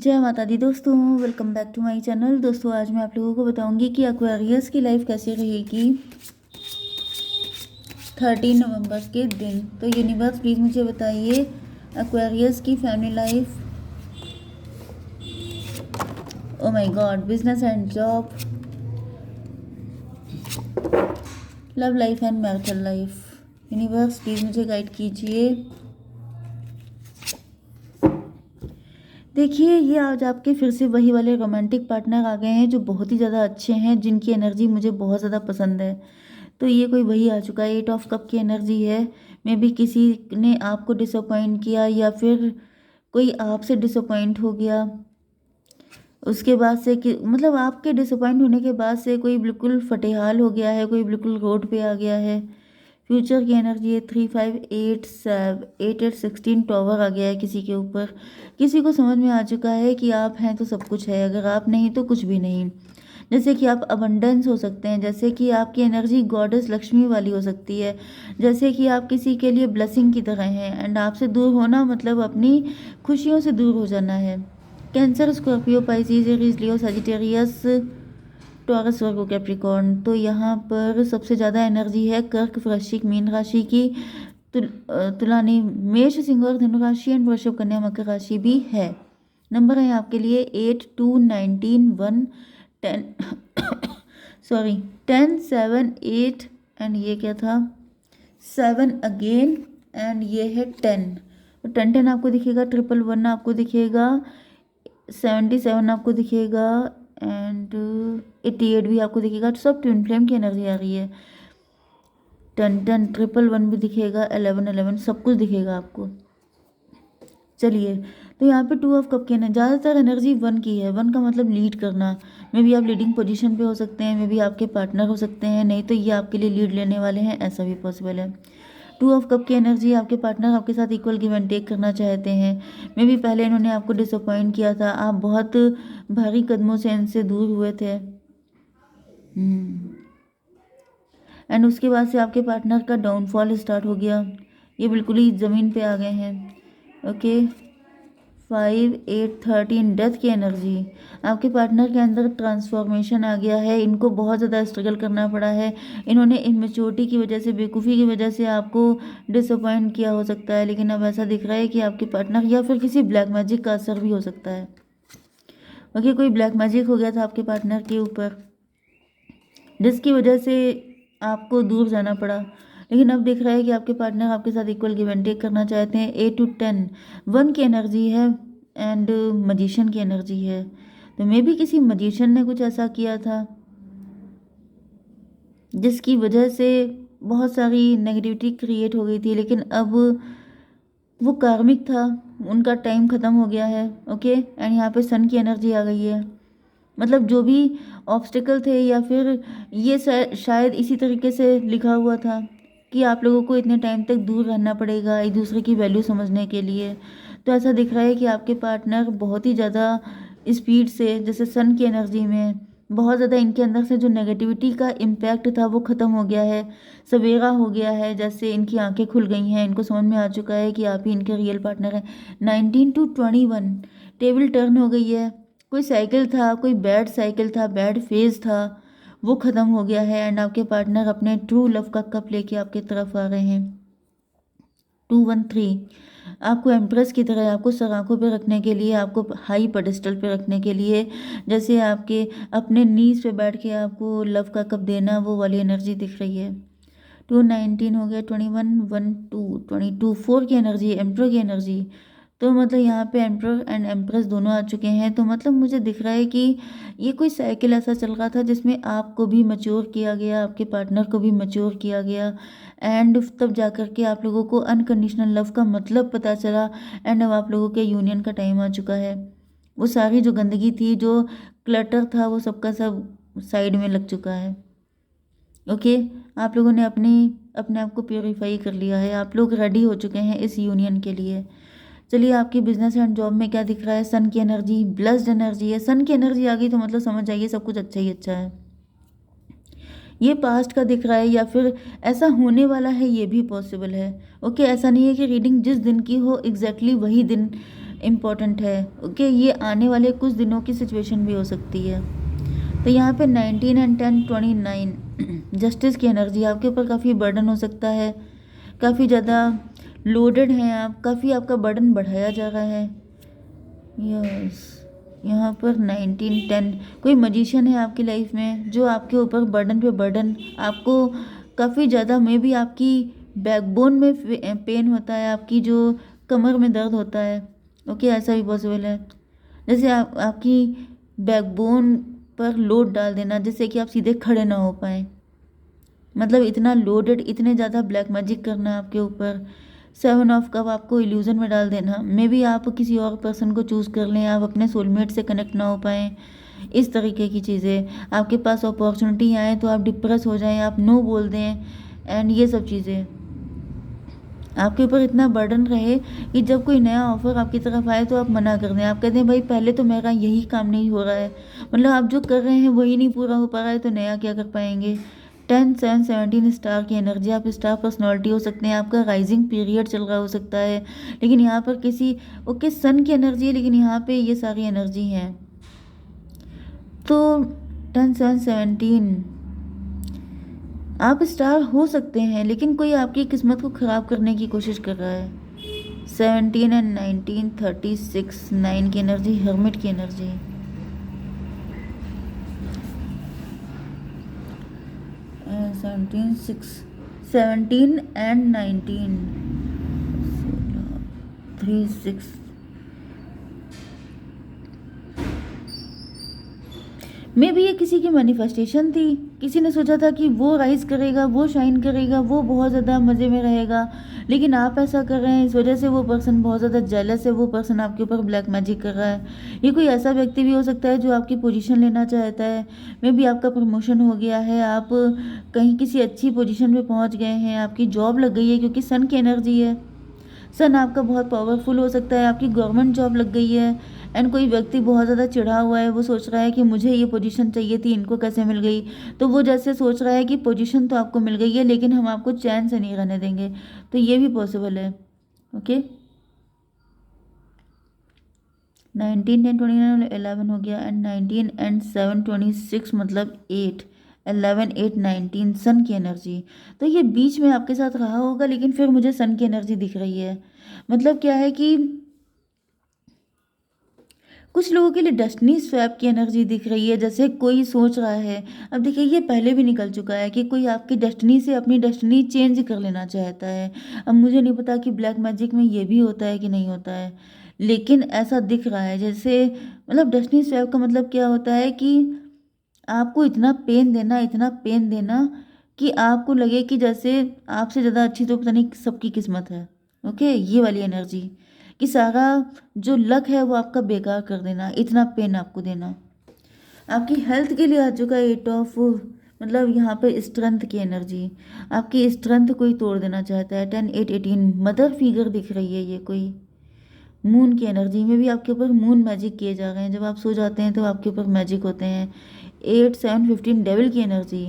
जय माता दी दोस्तों, welcome back to my channel. दोस्तों आज मैं आप लोगों को बताऊंगी कि एक्वेरियस की लाइफ कैसी रहेगी 13 नवंबर के दिन। तो यूनिवर्स प्लीज़ मुझे बताइए एक्वेरियस की family life, oh my God, business and job, love life and marital life. Universe please मुझे गाइड कीजिए। देखिए, ये आज आपके फिर से वही वाले रोमांटिक पार्टनर आ गए हैं जो बहुत ही ज़्यादा अच्छे हैं, जिनकी एनर्जी मुझे बहुत ज़्यादा पसंद है। तो ये कोई वही आ चुका है, 8 ऑफ कप की एनर्जी है। मे बी किसी ने आपको डिसअपॉइंट किया या फिर कोई आपसे डिसअपॉइंट हो गया। उसके बाद से कि मतलब आपके डिसअपॉइंट होने के बाद से कोई बिल्कुल फटेहाल हो गया है, कोई बिल्कुल रोड पे आ गया है। फ्यूचर की एनर्जी है 3 5 8 7 8 8 16 टॉवर आ गया है किसी के ऊपर। किसी को समझ में आ चुका है कि आप हैं तो सब कुछ है, अगर आप नहीं तो कुछ भी नहीं। जैसे कि आप अबंडेंस हो सकते हैं, जैसे कि आपकी एनर्जी गॉडेस लक्ष्मी वाली हो सकती है, जैसे कि आप किसी के लिए ब्लेसिंग की तरह हैं। एंड आपसे दूर होना मतलब अपनी खुशियों से दूर हो जाना है। कैंसर, स्कॉर्पियो, पाइसिस, एरीज, लियो, सजिटेरियस, टॉरस, वर्गो, कैप्रिकॉर्न। तो यहाँ पर सबसे ज़्यादा एनर्जी है कर्क, वृश्चिक, मीन राशि की। तुला नहीं, मेष, सिंह और धनु राशि एंड वृषभ, कन्या, मकर राशि भी है। नंबर है आपके लिए 8 2 19 1 10 सॉरी 10 7 8 एंड ये क्या था 7 अगेन एंड ये है 10। तो 10 आपको दिखेगा, 111 आपको दिखेगा, 77 आपको दिखेगा एंड 88 भी आपको दिखेगा। तो सब ट्विन फ्लेम की एनर्जी आ रही है। 10 111 भी दिखेगा, 11 सब कुछ दिखेगा आपको। चलिए, तो यहाँ पे 2 ऑफ कप की ज़्यादातर एनर्जी 1 की है। 1 का मतलब लीड करना। मे बी आप लीडिंग पोजीशन पे हो सकते हैं, मे बी आपके पार्टनर हो सकते हैं, नहीं तो ये आपके लिए लीड लेने वाले हैं, ऐसा भी पॉसिबल है। 2 ऑफ कप की एनर्जी, आपके पार्टनर आपके साथ इक्वल गिव एंड टेक करना चाहते हैं। मे बी पहले इन्होंने आपको डिसअपॉइंट किया था, आप बहुत भारी कदमों से इनसे दूर हुए थे। एंड उसके बाद से आपके पार्टनर का डाउनफॉल स्टार्ट हो गया, ये बिल्कुल ही ज़मीन पे आ गए हैं। ओके, 5 8 13 डेथ की एनर्जी, आपके पार्टनर के अंदर ट्रांसफॉर्मेशन आ गया है। इनको बहुत ज़्यादा स्ट्रगल करना पड़ा है। इन्होंने इमेच्योरिटी की वजह से, बेवकूफ़ी की वजह से आपको डिसअपॉइंट किया हो सकता है, लेकिन अब ऐसा दिख रहा है कि आपके पार्टनर या फिर किसी ब्लैक मैजिक का असर भी हो सकता है। ओके, कोई ब्लैक मैजिक हो गया था आपके पार्टनर के ऊपर, जिसकी वजह से आपको दूर जाना पड़ा। लेकिन अब दिख रहा है कि आपके पार्टनर आपके साथ इक्वल गिव एंड टेक करना चाहते हैं। 8 to 10 1 की एनर्जी है एंड मजिशियन की एनर्जी है। तो मे बी किसी मजिशियन ने कुछ ऐसा किया था जिसकी वजह से बहुत सारी नेगेटिविटी क्रिएट हो गई थी, लेकिन अब वो कार्मिक था, उनका टाइम ख़त्म हो गया है। ओके, एंड यहाँ पे सन की एनर्जी आ गई है। मतलब जो भी ऑब्स्टिकल थे या फिर ये शायद इसी तरीके से लिखा हुआ था कि आप लोगों को इतने टाइम तक दूर रहना पड़ेगा एक दूसरे की वैल्यू समझने के लिए। तो ऐसा दिख रहा है कि आपके पार्टनर बहुत ही ज़्यादा स्पीड से, जैसे सन की एनर्जी में बहुत ज़्यादा इनके अंदर से जो नेगेटिविटी का इम्पैक्ट था वो ख़त्म हो गया है, सवेरा हो गया है, जैसे इनकी आंखें खुल गई हैं, इनको समझ में आ चुका है कि आप ही इनके रियल पार्टनर हैं। 19 to 21 टेबल टर्न हो गई है। कोई साइकिल था, कोई बैड साइकिल था, बैड फेज था, वो ख़त्म हो गया है एंड आपके पार्टनर अपने ट्रू लव का कप लेके आपके तरफ आ रहे हैं। 213 आपको एम्प्रेस की तरह, आपको सराखों पे रखने के लिए, आपको हाई पेडेस्टल पे रखने के लिए, जैसे आपके अपने नीज पे बैठ के आपको लव का कप देना, वो वाली एनर्जी दिख रही है। 219 हो गया, 21 1 2 22 4 की एनर्जी, एम्प्रो की एनर्जी। तो मतलब यहाँ पे एम्प्रर एंड एम्प्रेस दोनों आ चुके हैं। तो मतलब मुझे दिख रहा है कि ये कोई साइकिल ऐसा चल रहा था जिसमें आपको भी मैच्योर किया गया, आपके पार्टनर को भी मैच्योर किया गया एंड तब जा कर के आप लोगों को अनकंडीशनल लव का मतलब पता चला एंड अब आप लोगों के यूनियन का टाइम आ चुका है। वो सारी जो गंदगी थी, जो क्लटर था, वो सबका सब साइड में लग चुका है। ओके, आप लोगों ने अपने आप को प्योरीफाई कर लिया है, आप लोग रेडी हो चुके हैं इस यूनियन के लिए। चलिए, आपकी बिजनेस एंड जॉब में क्या दिख रहा है? सन की एनर्जी, ब्लेस्ड एनर्जी है। सन की एनर्जी आ गई तो मतलब समझ जाइए सब कुछ अच्छा ही अच्छा है। ये पास्ट का दिख रहा है या फिर ऐसा होने वाला है, ये भी पॉसिबल है। ओके, ऐसा नहीं है कि रीडिंग जिस दिन की हो एग्जैक्टली वही दिन इम्पोर्टेंट है। ओके, ये आने वाले कुछ दिनों की सिचुएशन भी हो सकती है। तो यहाँ पे 19 एंड 10 29 जस्टिस की एनर्जी आपके ऊपर काफ़ी बर्डन हो सकता है, काफ़ी ज़्यादा लोडेड हैं आप, काफ़ी आपका बर्डन बढ़ाया जा रहा है। यस, यहाँ पर 19 10 कोई मजिशियन है आपकी लाइफ में जो आपके ऊपर बर्डन पे बर्डन, आपको काफ़ी ज़्यादा में भी आपकी बैकबोन में पेन होता है, आपकी जो कमर में दर्द होता है। ओके, ऐसा भी पॉसिबल है। जैसे आपकी बैकबोन पर लोड डाल देना, जिससे कि आप सीधे खड़े ना हो पाए, मतलब इतना लोडेड, इतने ज़्यादा ब्लैक मैजिक करना आपके ऊपर। 7 ऑफ कप आपको इल्यूजन में डाल देना, मे बी आप किसी और पर्सन को चूज़ कर लें, आप अपने सोलमेट से कनेक्ट ना हो पाएँ, इस तरीके की चीज़ें। आपके पास अपॉर्चुनिटी आए तो आप डिप्रेस हो जाएं, आप नो बोल दें, एंड ये सब चीज़ें आपके ऊपर इतना बर्डन रहे कि जब कोई नया ऑफर आपकी तरफ आए तो आप मना कर दें। आप कहते हैं भाई पहले तो मेरा यही काम नहीं हो रहा है, मतलब आप जो कर रहे हैं वही नहीं पूरा हो पा रहा है, तो नया क्या कर पाएंगे। 10 7 17 स्टार की एनर्जी, आप स्टार पर्सनालिटी हो सकते हैं, आपका राइजिंग पीरियड चल रहा हो सकता है, लेकिन यहाँ पर किसी ओके सन की एनर्जी है, लेकिन यहाँ पे ये सारी एनर्जी हैं। तो 10 7 17 आप स्टार हो सकते हैं, लेकिन कोई आपकी किस्मत को ख़राब करने की कोशिश कर रहा है। 17 एंड 19 36 9 की एनर्जी, हर्मिट की एनर्जी। 17 एंड 19 3 6 मे भी ये किसी की मैनिफेस्टेशन थी, किसी ने सोचा था कि वो राइज करेगा, वो शाइन करेगा, वो बहुत ज़्यादा मज़े में रहेगा, लेकिन आप ऐसा कर रहे हैं, इस वजह से वो पर्सन बहुत ज़्यादा जेलस है, वो पर्सन आपके ऊपर ब्लैक मैजिक कर रहा है। ये कोई ऐसा व्यक्ति भी हो सकता है जो आपकी पोजीशन लेना चाहता है, मे बी आपका प्रमोशन हो गया है, आप कहीं किसी अच्छी पोजीशन पे पहुंच गए हैं, आपकी जॉब लग गई है, क्योंकि सन की एनर्जी है। सन आपका बहुत पावरफुल हो सकता है, आपकी गवर्नमेंट जॉब लग गई है, एंड कोई व्यक्ति बहुत ज़्यादा चिढ़ा हुआ है, वो सोच रहा है कि मुझे ये पोजीशन चाहिए थी, इनको कैसे मिल गई। तो वो जैसे सोच रहा है कि पोजीशन तो आपको मिल गई है, लेकिन हम आपको चैन से नहीं रहने देंगे, तो ये भी पॉसिबल है। ओके, 19 10 29 11 हो गया, एंड 19 एंड 7 26 मतलब 8 11 8 19 सन की एनर्जी। तो ये बीच में आपके साथ रहा होगा, लेकिन फिर मुझे सन की एनर्जी दिख रही है। मतलब क्या है कि कुछ लोगों के लिए डेस्टिनी स्वैप की एनर्जी दिख रही है, जैसे कोई सोच रहा है। अब देखिए, ये पहले भी निकल चुका है कि कोई आपकी डेस्टिनी से अपनी डेस्टिनी चेंज कर लेना चाहता है। अब मुझे नहीं पता कि ब्लैक मैजिक में ये भी होता है कि नहीं होता है, लेकिन ऐसा दिख रहा है। जैसे मतलब डेस्टिनी स्वैप का मतलब क्या होता है कि आपको इतना पेन देना, इतना पेन देना कि आपको लगे कि जैसे आपसे ज़्यादा अच्छी तो पता नहीं सबकी किस्मत है। ओके, ये वाली एनर्जी कि सारा जो लक है वो आपका बेकार कर देना, इतना पेन आपको देना। आपकी हेल्थ के लिए आ चुका है 8 ऑफ, मतलब यहाँ पे स्ट्रेंथ की एनर्जी, आपकी स्ट्रेंथ कोई तोड़ देना चाहता है। 10 8 18 मदर फिगर दिख रही है, ये कोई मून की एनर्जी में भी आपके ऊपर मून मैजिक किए जा रहे हैं। जब आप सो जाते हैं तो आपके ऊपर मैजिक होते हैं। 8 7 15 डेविल की एनर्जी,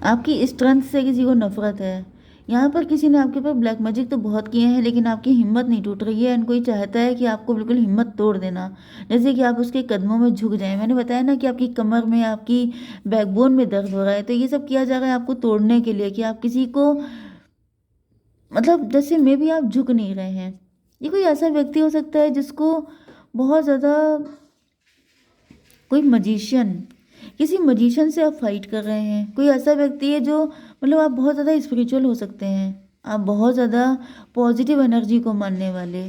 आपकी स्ट्रेंथ से किसी को नफरत है। यहाँ पर किसी ने आपके ऊपर ब्लैक मैजिक तो बहुत किए हैं, लेकिन आपकी हिम्मत नहीं टूट रही है, एंड कोई चाहता है कि आपको बिल्कुल हिम्मत तोड़ देना, जैसे कि आप उसके कदमों में झुक जाएं। मैंने बताया ना कि आपकी कमर में, आपकी बैकबोन में दर्द हो रहा है, तो ये सब किया जा रहा है आपको तोड़ने के लिए, कि आप किसी को मतलब जैसे में भी आप झुक नहीं रहे हैं। ये कोई ऐसा व्यक्ति हो सकता है जिसको बहुत ज़्यादा कोई मजिशियन, किसी मजिशियन से आप फाइट कर रहे हैं। कोई ऐसा व्यक्ति है जो मतलब आप बहुत ज़्यादा स्पिरिचुअल हो सकते हैं, आप बहुत ज़्यादा पॉजिटिव एनर्जी को मानने वाले।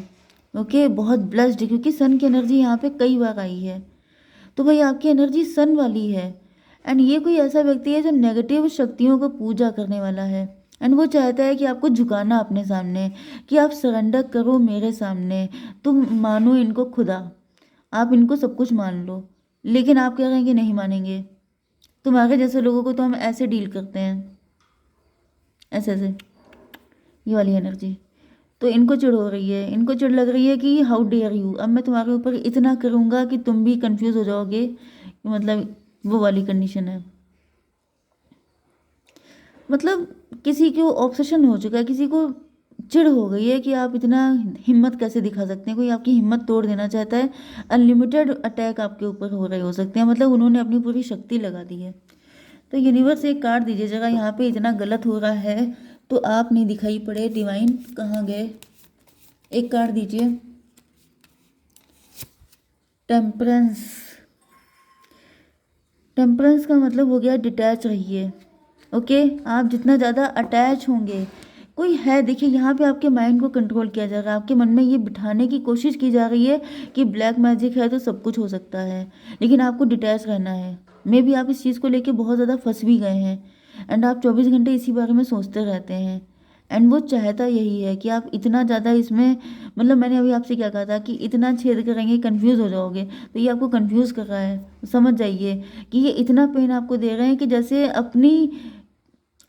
ओके, बहुत ब्लेस्ड, क्योंकि सन की एनर्जी यहाँ पे कई बार आई है, तो भाई आपकी एनर्जी सन वाली है। एंड ये कोई ऐसा व्यक्ति है जो नेगेटिव शक्तियों को पूजा करने वाला है, एंड वो चाहता है कि आपको झुकाना अपने सामने, कि आप सरेंडर करो मेरे सामने, तुम मानो इनको खुदा, आप इनको सब कुछ मान लो। लेकिन आप कह रहे हैं कि नहीं मानेंगे, तुम्हारे जैसे लोगों को तो हम ऐसे डील करते हैं, ऐसे ऐसे, ये वाली एनर्जी। तो इनको चिढ़ हो रही है, इनको चिढ़ लग रही है कि हाउ डेयर यू, अब मैं तुम्हारे ऊपर इतना करूँगा कि तुम भी कंफ्यूज हो जाओगे, मतलब वो वाली कंडीशन है। मतलब किसी को ऑब्सेशन हो चुका है, किसी को चिढ़ हो गई है कि आप इतना हिम्मत कैसे दिखा सकते हैं, कोई आपकी हिम्मत तोड़ देना चाहता है। अनलिमिटेड अटैक आपके ऊपर हो रहे हो सकते हैं, मतलब उन्होंने अपनी पूरी शक्ति लगा दी है। तो यूनिवर्स एक कार्ड दीजिए, जगह यहाँ पे इतना गलत हो रहा है तो आप नहीं दिखाई पड़े। डिवाइन कहाँ गए, एक कार्ड दीजिए। टेम्परेंस। टेम्परेंस का मतलब हो गया डिटैच रहिए। ओके, आप जितना ज़्यादा अटैच होंगे, कोई है देखिए यहाँ पे आपके माइंड को कंट्रोल किया जा रहा है, आपके मन में ये बिठाने की कोशिश की जा रही है कि ब्लैक मैजिक है तो सब कुछ हो सकता है, लेकिन आपको डिटैच रहना है। मे बी आप इस चीज़ को लेके बहुत ज़्यादा फंस भी गए हैं एंड आप 24 घंटे इसी बारे में सोचते रहते हैं। एंड वो चाहता यही है कि आप इतना ज़्यादा इसमें, मतलब मैंने अभी आपसे क्या कहा था कि इतना छेद करेंगे कंफ्यूज हो जाओगे, तो ये आपको कंफ्यूज कर रहा है। समझ जाइए कि ये इतना पेन आपको दे रहे हैं कि जैसे अपनी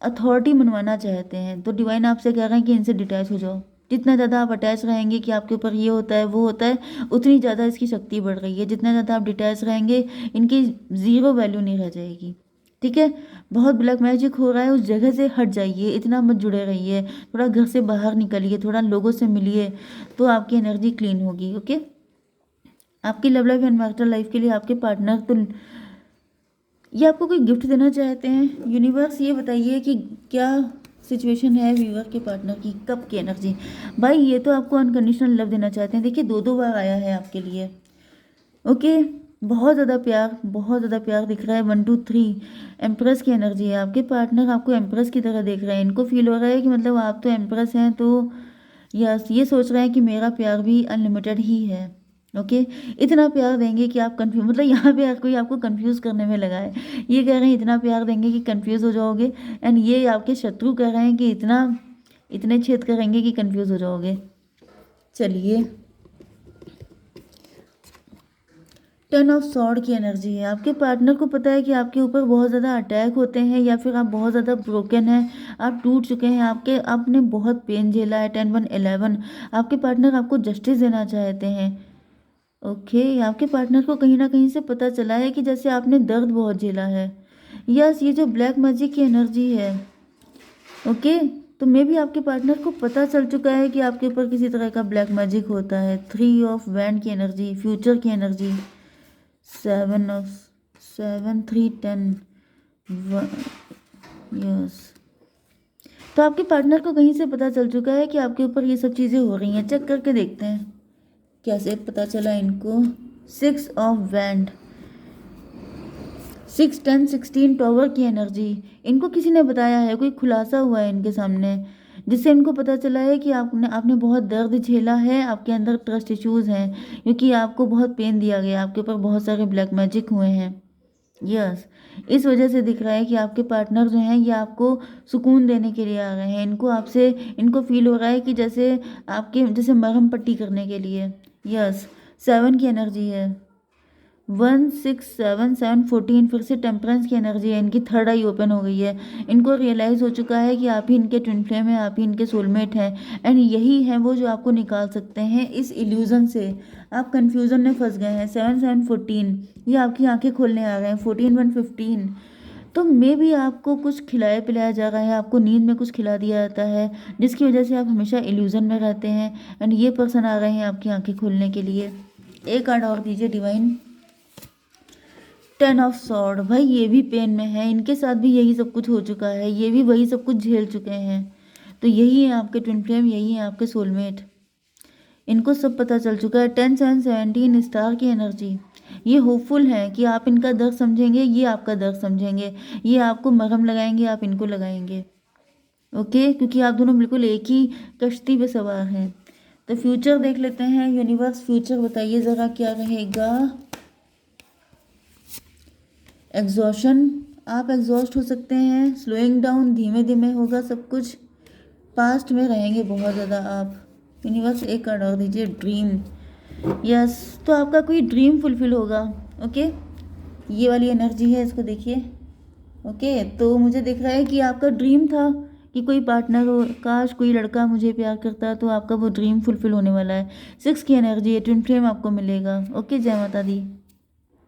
अथॉरिटी मनवाना चाहते हैं। तो डिवाइन आपसे कह रहे हैं कि इनसे डिटैच हो जाओ। जितना ज़्यादा आप अटैच रहेंगे कि आपके ऊपर ये होता है वो होता है, उतनी ज़्यादा इसकी शक्ति बढ़ रही है। जितना ज़्यादा आप डिटैच रहेंगे, इनकी ज़ीरो वैल्यू नहीं रह जाएगी। ठीक है, बहुत ब्लैक मैजिक हो रहा है, उस जगह से हट जाइए, इतना मत जुड़े रहिए, थोड़ा घर से बाहर निकलिए, थोड़ा लोगों से मिलिए, तो आपकी एनर्जी क्लीन होगी। ओके, आपकी love life and marital life के लिए आपके पार्टनर तो ये आपको कोई गिफ्ट देना चाहते हैं। यूनिवर्स ये बताइए कि क्या सिचुएशन है व्यूअर के पार्टनर की, कब की एनर्जी। भाई ये तो आपको अनकंडीशनल लव देना चाहते हैं। देखिए दो दो बार आया है आपके लिए। ओके, बहुत ज़्यादा प्यार, बहुत ज़्यादा प्यार दिख रहा है। 1 2 3 एम्प्रेस की एनर्जी है। आपके पार्टनर आपको एम्प्रेस की तरह देख रहे हैं। इनको फील हो रहा है कि मतलब आप तो एम्प्रेस हैं, तो यस ये सोच रहे हैं कि मेरा प्यार भी अनलिमिटेड ही है। ओके, इतना प्यार देंगे कि आप कंफ्यूज, मतलब यहाँ पे कोई आपको कंफ्यूज करने में लगा है। ये कह रहे हैं इतना प्यार देंगे कि कंफ्यूज हो जाओगे, एंड ये आपके शत्रु कह रहे हैं कि इतना इतने छेद करेंगे कि कंफ्यूज हो जाओगे। चलिए, 10 ऑफ सॉर्ड की एनर्जी है। आपके पार्टनर को पता है कि आपके ऊपर बहुत ज़्यादा अटैक होते हैं, या फिर आप बहुत ज़्यादा ब्रोकन हैं, आप टूट चुके हैं, आपने बहुत पेन झेला है। 10 1 11, आपके पार्टनर आपको जस्टिस देना चाहते हैं। ओके, आपके पार्टनर को कहीं ना कहीं से पता चला है कि जैसे आपने दर्द बहुत झेला है। यस, ये जो ब्लैक मैजिक की एनर्जी है। ओके, तो मे भी आपके पार्टनर को पता चल चुका है कि आपके ऊपर किसी तरह का ब्लैक मैजिक होता है। 3 ऑफ वैंड की एनर्जी, फ्यूचर की एनर्जी। 7 ऑफ 7 3 10 यस, तो आपके पार्टनर को कहीं से पता चल चुका है कि आपके ऊपर ये सब चीज़ें हो रही हैं। चेक करके देखते हैं कैसे पता चला इनको। 6 ऑफ वैंड, 6 10 16 टॉवर की एनर्जी। इनको किसी ने बताया है, कोई खुलासा हुआ है इनके सामने, जिससे इनको पता चला है कि आपने बहुत दर्द झेला है, आपके अंदर ट्रस्ट इश्यूज हैं, क्योंकि आपको बहुत पेन दिया गया, आपके ऊपर बहुत सारे ब्लैक मैजिक हुए हैं। यस, इस वजह से दिख रहा है कि आपके पार्टनर जो हैं ये आपको सुकून देने के लिए आ रहे हैं। इनको फील हो रहा है कि जैसे मरहम पट्टी करने के लिए। यस, 7 की एनर्जी है। 1 6 7 7 14, फिर से टेम्परेंस की एनर्जी है। इनकी थर्ड आई ओपन हो गई है। इनको रियलाइज़ हो चुका है कि आप ही इनके ट्विन फ्लेम हैं, आप ही इनके सोलमेट हैं, एंड यही हैं वो जो आपको निकाल सकते हैं इस इल्यूज़न से। आप कन्फ्यूज़न में फंस गए हैं। 7 7 14, ये आपकी आंखें खोलने आ गए हैं। 14 1 15, तो मे भी आपको कुछ खिलाया पिलाया जा रहा है, आपको नींद में कुछ खिला दिया जाता है, जिसकी वजह से आप हमेशा इल्यूज़न में रहते हैं, एंड ये पर्सन आ रहे हैं आपकी आंखें खोलने के लिए। एक कार्ड और दीजिए डिवाइन। 10 ऑफ सॉर्ड, भाई ये भी पेन में है, इनके साथ भी यही सब कुछ हो चुका है, ये भी वही सब कुछ झेल चुके हैं। तो यही है आपके ट्विन फ्लेम, यही है आपके सोलमेट। इनको सब पता चल चुका है। 10 7 17 स्टार की एनर्जी। ये होपफुल है कि आप इनका दर्द समझेंगे, ये आपका दर्द समझेंगे, ये आपको मरहम लगाएंगे, आप इनको लगाएंगे। ओके, क्योंकि आप दोनों बिल्कुल एक ही कश्ती पे सवार हैं। तो फ्यूचर देख लेते हैं। यूनिवर्स फ्यूचर बताइए ज़रा क्या रहेगा। एग्जॉशन, आप एग्जॉस्ट हो सकते हैं। स्लोइंग डाउन, धीमे धीमे होगा सब कुछ। पास्ट में रहेंगे बहुत ज़्यादा आप। यूनिवर्स एक कार्ड और दीजिए। ड्रीम, यस, तो आपका कोई ड्रीम फुलफिल होगा। ओके, ये वाली एनर्जी है, इसको देखिए। ओके, तो मुझे दिख रहा है कि आपका ड्रीम था कि कोई पार्टनर हो, काश कोई लड़का मुझे प्यार करता, तो आपका वो ड्रीम फुलफिल होने वाला है। 6 की एनर्जी है, ट्विन फ्लेम आपको मिलेगा। ओके, जय माता दी।